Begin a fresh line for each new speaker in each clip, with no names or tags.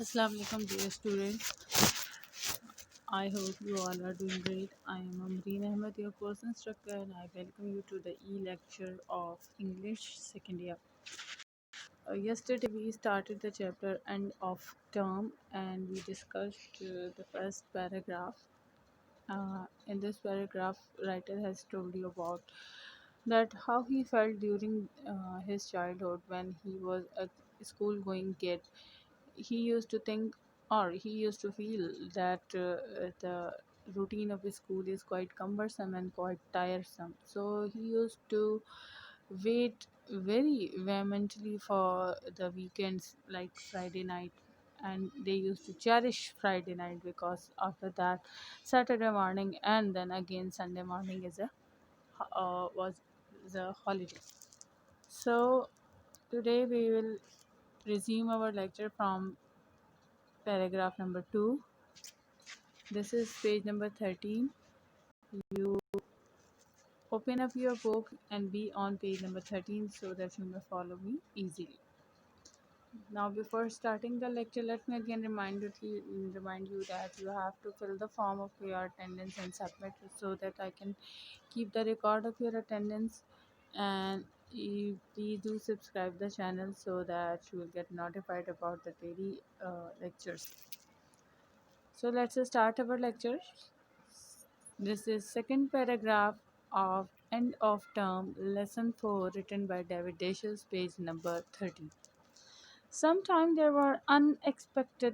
Assalamu alaikum dear students. I hope you all are doing great. I am Amreen Ahmed, your course instructor, and I welcome you to the e-lecture of English second year. Yesterday we started the chapter End of Term and we discussed the first paragraph. In this paragraph, writer has told you about that how he felt during his childhood when he was a school going kid. He used to think, or he used to feel that the routine of his school is quite cumbersome and quite tiresome, so he used to wait very vehemently for the weekends like Friday night, and they used to cherish Friday night because after that Saturday morning and then again Sunday morning is a was the holiday. So today we will resume our lecture from paragraph number 2. This is page number 13. You open up your book and be on page number 13 so that you may follow me easily. Now, before starting the lecture, let me again remind you that you have to fill the form of your attendance and submit it so that I can keep the record of your attendance. And you please do subscribe the channel so that you will get notified about the daily lectures. So let's start our lecture. This is second paragraph of End of Term, Lesson 4, written by David Dashes, page number 30. Sometime there were unexpected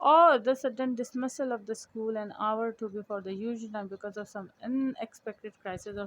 Or the sudden dismissal of the school an hour or two before the usual time because of some unexpected crisis or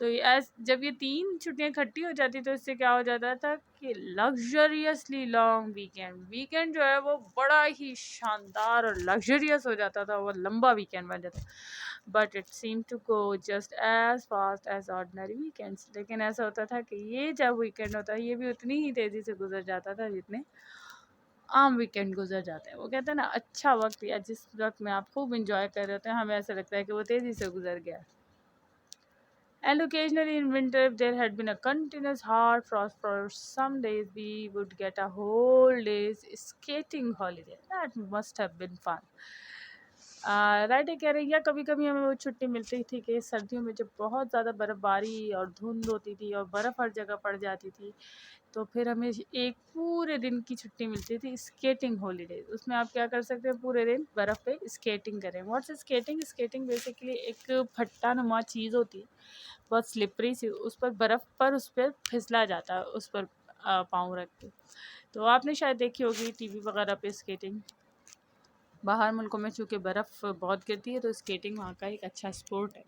تو جب یہ 3 چھٹیاں اکٹھی ہو جاتی تو اس سے کیا ہو جاتا تھا کہ لگژریسلی لانگ ویکینڈ جو ہے وہ بڑا ہی شاندار اور لگژریس ہو جاتا تھا، وہ لمبا ویکینڈ بن جاتا، but it seem to go just as fast as ordinary weekends. لیکن ایسا ہوتا تھا کہ یہ جب ویکینڈ ہوتا ہے یہ بھی اتنی ہی تیزی سے گزر جاتا تھا جتنے عام ویکینڈ گزر جاتے ہیں. وہ کہتے ہیں نا اچھا وقت یا جس وقت میں آپ خوب انجوائے کر رہے ہوتے ہیں ہمیں ایسا لگتا ہے کہ وہ تیزی سے گزر گیا. And occasionally in winter, if there had been a continuous hard frost for some days, we would get a whole day's skating holiday. That must have been fun. Writer کہہ رہی ہے کبھی کبھی ہمیں وہ چھٹی ملتی تھی کہ سردیوں میں جب بہت زیادہ برف باری اور دھند ہوتی تھی اور برف ہر جگہ پڑ جاتی تھی تو پھر ہمیں ایک پورے دن کی چھٹی ملتی تھی اسکیٹنگ ہالیڈیز. اس میں آپ کیا کر سکتے ہیں، پورے دن برف پہ اسکیٹنگ کریں. What's skating? اسکیٹنگ بیسیکلی ایک پھٹا نما چیز ہوتی ہے، بہت سلپری سی، اس پر برف پر اس پہ پھسلا جاتا ہے اس پر پاؤں رکھ کے. تو آپ نے شاید دیکھی ہوگی ٹی وی وغیرہ پہ اسکیٹنگ. باہر ملکوں میں چونکہ برف بہت گرتی ہے تو اسکیٹنگ وہاں کا ایک اچھا اسپورٹ ہے،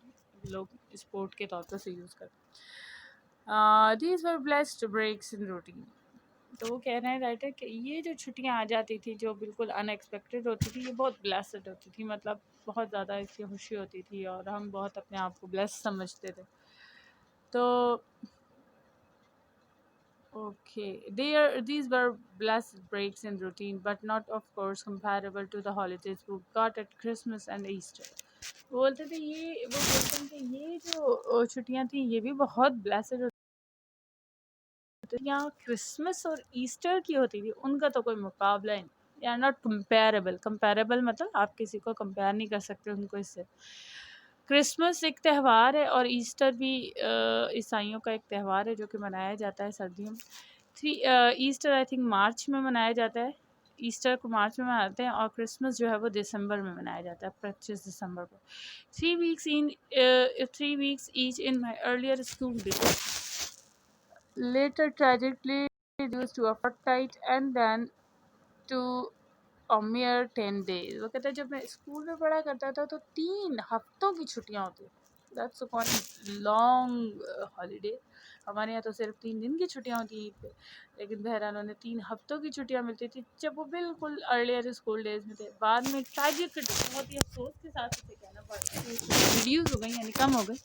لوگ اسپورٹ کے طور پر اسے یوز کرتے ہیں. These were blessed breaks in routine. تو وہ کہہ رہے ہیں رائٹر کہ یہ جو چھٹیاں آ جاتی تھی جو بالکل ان ایکسپیکٹڈ ہوتی تھی، یہ بہت بلیسڈ ہوتی تھی، مطلب بہت زیادہ اس کی خوشی ہوتی تھی اور ہم بہت اپنے آپ کو بلیس سمجھتے تھے. تو these were blessed breaks in routine, but not, of course, comparable to the holidays we got at Christmas and Easter. وہ بولتے ہیں کہ یہ جو چھٹیاں تھیں یہ بھی بہت بلیسڈ ہوتی تھیں. یہاں کرسمس اور ایسٹر کی ہوتی تھی، ان کا تو کوئی مقابلہ ہی نہیں. they are not comparable مطلب آپ کسی کو کمپیئر نہیں کر سکتے ان کو اس سے. کرسمس ایک تہوار ہے اور ایسٹر بھی عیسائیوں کا ایک تہوار ہے جو کہ منایا جاتا ہے سردیوں میں. ایسٹر آئی تھنک مارچ میں منایا جاتا ہے، ایسٹر کو مارچ میں مناتے ہیں اور کرسمس جو ہے وہ دسمبر میں منایا جاتا ہے، 25 دسمبر کو. 3 weeks each in my earlier school days, later tragically reduced to a fortnight and then to a mere 10 days. وہ کہتا ہے جب میں اسکول میں پڑھا کرتا تھا تو 3 ہفتوں کی چھٹیاں ہوتی. That's a quite long holiday. ہمارے یہاں تو صرف 3 دن کی چھٹیاں ہوتی ہیں عید پہ، لیکن بہرحال انہیں 3 ہفتوں کی چھٹیاں ملتی تھی جب وہ بالکل ارلیئر اسکول ڈیز میں تھے. بعد میں ٹریجک، بہت ہی افسوس کے ساتھ اسے کہنا پڑتا ہے ریڈیوز ہو گئی، یعنی کم ہو گئی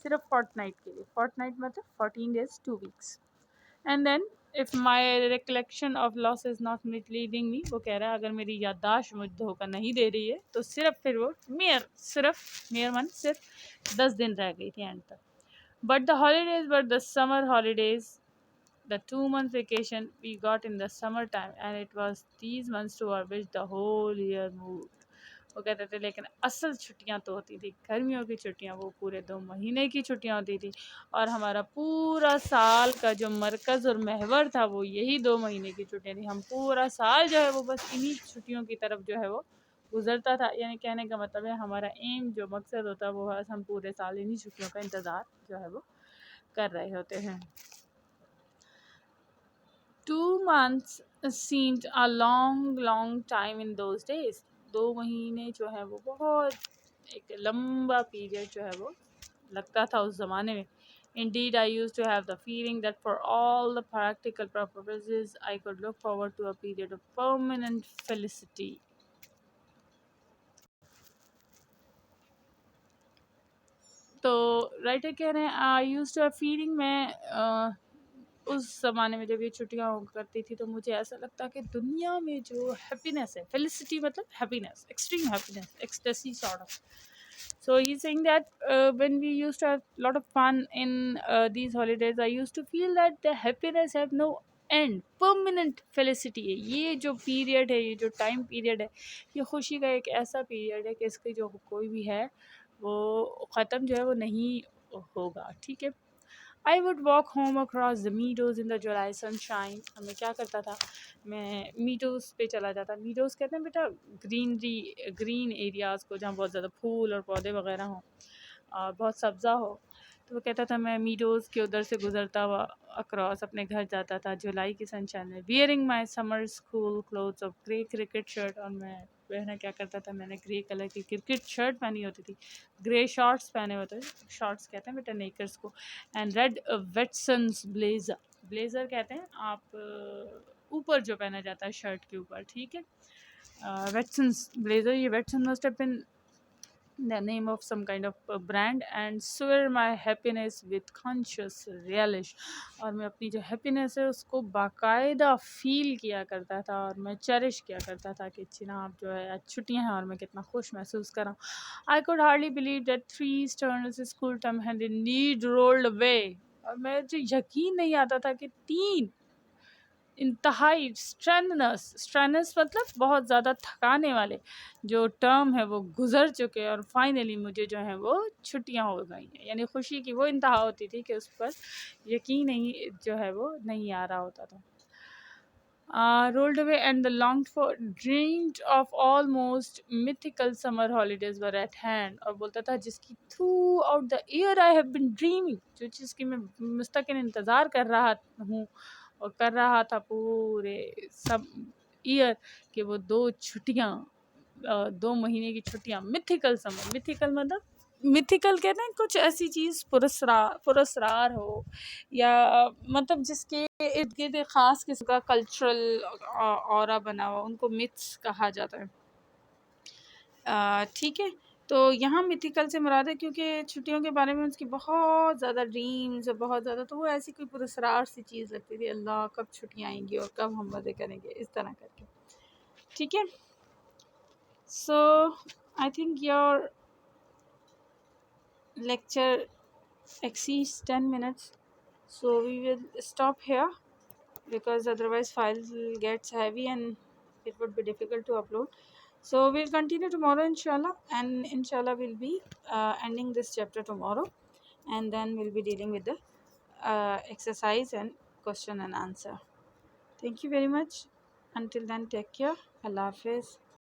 صرف فورٹ کے لیے. فورٹ مطلب 14 days 2 weeks. And then if my recollection of loss is not misleading me، وہ کہہ رہا ہے اگر میری یادداشت مجھ دھوکہ نہیں دے رہی ہے تو صرف پھر وہ صرف 10 دن رہ گئی تھی اینڈ تک. But the holidays were the summer holidays, the 2 month vacation we got in the summer time, and it was these months toward which the whole year moved. وہ کہتے تھے لیکن اصل چھٹیاں تو ہوتی تھی گرمیوں کی چھٹیاں، وہ پورے 2 مہینے کی چھٹیاں ہوتی تھی اور ہمارا پورا سال کا جو مرکز اور محور تھا وہ یہی 2 مہینے کی چھٹیاں تھیں. ہم پورا سال جو ہے وہ بس انہی چھٹیوں کی طرف جو ہے وہ گزرتا تھا. یعنی کہنے کا مطلب ہے ہمارا ایم جو مقصد ہوتا ہے وہ ہم پورے سال انہی چھٹیوں کا انتظار جو ہے وہ کر رہے ہوتے ہیں. 2 months seemed a long time in those days. 2 مہینے جو ہے وہ بہت ایک لمبا پیریڈ جو ہے وہ لگتا تھا اس زمانے میں. Indeed, I used to have the feeling that for all the practical purposes, I could look forward to a period of permanent felicity. تو رائٹر کہہ رہے ہیں I used to have feeling، میں اس زمانے میں جب یہ چھٹیاں ہو کرتی تھی تو مجھے ایسا لگتا کہ دنیا میں جو ہیپینس ہے، فیلسٹی مطلب happiness, extreme happiness, ecstasy sort of. So he's saying that when we used to have a lot of fun in these holidays, I used to feel that the happiness have no end. Permanent felicity ہے یہ جو period ہے، یہ جو time period ہے، یہ خوشی کا ایک ایسا پیریڈ ہے کہ اس کی جو کوئی بھی ہے وہ ختم جو ہے وہ نہیں ہوگا. ٹھیک ہے. I would walk home across the meadows in the July sunshine. میں کیا کرتا تھا، میں میڈوز پہ چلا جاتا. میڈوز کہتے ہیں بیٹا گرین ایریاز کو جہاں بہت زیادہ پھول اور پودے وغیرہ ہوں اور بہت سبزہ ہو. تو وہ کہتا تھا میں میڈوز کے ادھر سے گزرتا ہوا اکراس اپنے گھر جاتا تھا جولائی کی سنشائن میں. Wearing my summer school clothes of grey cricket shirt, اور میں پہنا کیا کرتا تھا، میں نے گرے کلر کی کرکٹ شرٹ پہنی ہوتی تھی، گرے شارٹس پہنے ہوتے تھے، شارٹس کہتے ہیں بیٹا نیکرس کو، اینڈ ریڈ ویٹسنس بلیزر، بلیزر کہتے ہیں آپ اوپر جو پہنا جاتا ہے شرٹ کے اوپر، ٹھیک ہے، ویٹسنس بلیزر. یہ ویٹسن must have been the name of some kind of brand, and swear my happiness with conscious relish. اور میں اپنی جو ہیپینس ہے اس کو باقاعدہ فیل کیا کرتا تھا اور میں چیریش کیا کرتا تھا کہ جناب جو ہے آج چھٹیاں ہیں اور میں کتنا خوش محسوس کر رہا ہوں. I could hardly believe that 3 sternus school term had indeed rolled away. اور میں جو یقین نہیں آتا تھا کہ 3 انتہائی اسٹرینس مطلب بہت زیادہ تھکانے والے جو ٹرم ہے وہ گزر چکے اور فائنلی مجھے جو ہے وہ چھٹیاں ہو گئی ہیں. یعنی خوشی کی وہ انتہا ہوتی تھی کہ اس پر یقین نہیں جو ہے وہ نہیں آ رہا ہوتا تھا. rolled away and the longed for dreamed of almost mythical summer holidays were at hand. اور بولتا تھا جس کی throughout the year I have been dreaming, جو چیز کی میں مستقل انتظار کر رہا ہوں اور کر رہا تھا پورے سب ایئر کہ وہ 2 چھٹیاں 2 مہینے کی چھٹیاں mythical summer. mythical مطلب میتھیکل کہتے ہیں کچھ ایسی چیز پراسرار ہو یا مطلب جس کے ارد گرد ایک خاص قسم کا کلچرل اورا بنا ہوا، ان کو میتھس کہا جاتا ہے. ٹھیک ہے، تو یہاں میتھیکل سے مراد ہے کیونکہ چھٹیوں کے بارے میں اس کی بہت زیادہ ڈریمز اور بہت زیادہ، تو وہ ایسی کوئی پراسرار سی چیز لگتی تھی، اللہ کب چھٹیاں آئیں گی اور کب ہم مزے کریں گے، اس طرح کر کے. ٹھیک ہے، so I think your lecture exceeds 10 minutes, so we will stop here because otherwise files will get heavy and it would be difficult to upload. So we'll continue tomorrow inshallah, and inshallah we'll be ending this chapter tomorrow, and then we'll be dealing with the exercise and question and answer. Thank you very much. Until then, take care. Allah Hafiz.